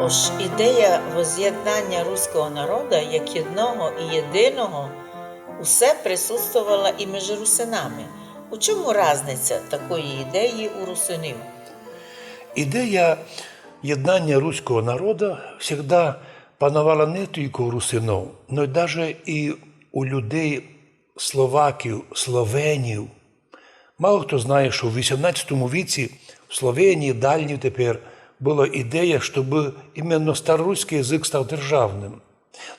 Тож ідея воз'єднання руського народу як єдного і єдиного усе присутствувала і між русинами. У чому різниця такої ідеї у русинів? Ідея єднання руського народу завжди панувала не тільки у русинов, але навіть і у людей словаків, словенів. Мало хто знає, що в 18 віці в Словенії, Дальній тепер, була ідея, щоб іменно староруський язик став державним.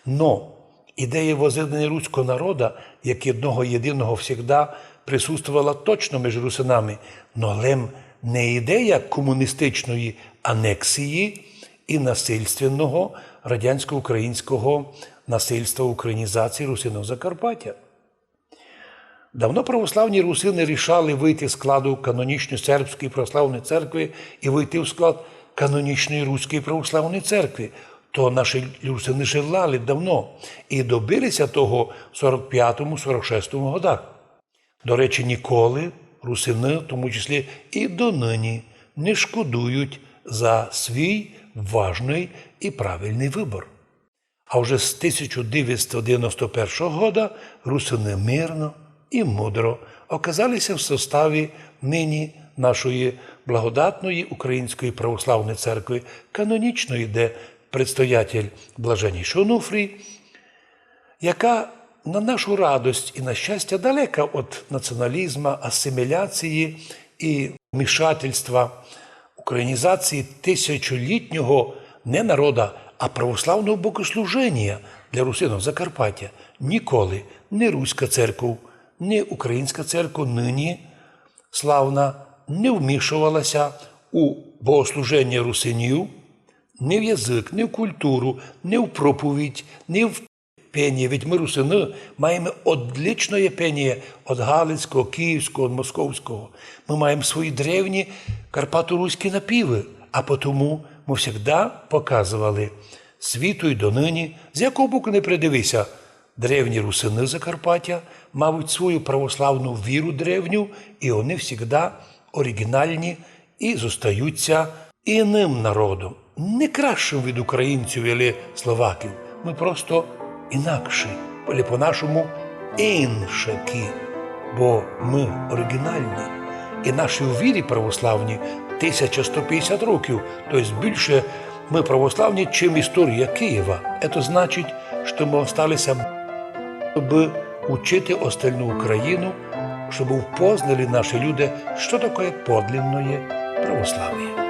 Но ідея воз'єднання руського народу, як одного єдиного завжди, присутствувала точно між русинами, але не ідея комуністичної анексії і насильственного радянсько-українського насильства українізації русинів Закарпаття. Давно православні русини рішали вийти з складу канонічної сербської православної церкви і вийти в склад канонічної руської православної церкви. То наші русини желали давно і добилися того в 45-46 годах. До речі, ніколи русини, в тому числі і донині, не шкодують за свій важний і правильний вибір. А вже з 1991 року русини мирно і мудро оказалися в составі нині нашої благодатної Української православної церкви канонічної, де предстоятель блаженнійший Онуфрій, яка на нашу радость і на щастя далека від націоналізму, асиміляції і вмішательства українізації тисячолітнього не народа, а православного богослужіння для русинів Закарпаття. Ніколи ні Руська церква, ні Українська церква нині славна не вмішувалася у богослужіння русинів, ні в язик, ні в культуру, ні в проповідь, ні в пение. Ведь ми, русини, маємо отличне пение від Галицького, Київського, Московського. Ми маємо свої древні карпато-руські напіви, а тому ми завжди показували світу й донині, з якого боку не придивися, древні русини Закарпаття мають свою православну віру древню, і вони завжди оригінальні і зостаються іним народом. Не кращим від українців або словаків. Ми просто інакші, або по-нашому іншаки, бо ми оригінальні. І нашій вірі православні 1150 років, тобто більше ми православні, чим історія Києва. Це значить, що ми залишилися, щоб учити остальну Україну, щоб впознали наші люди, що таке подлинне православ'я.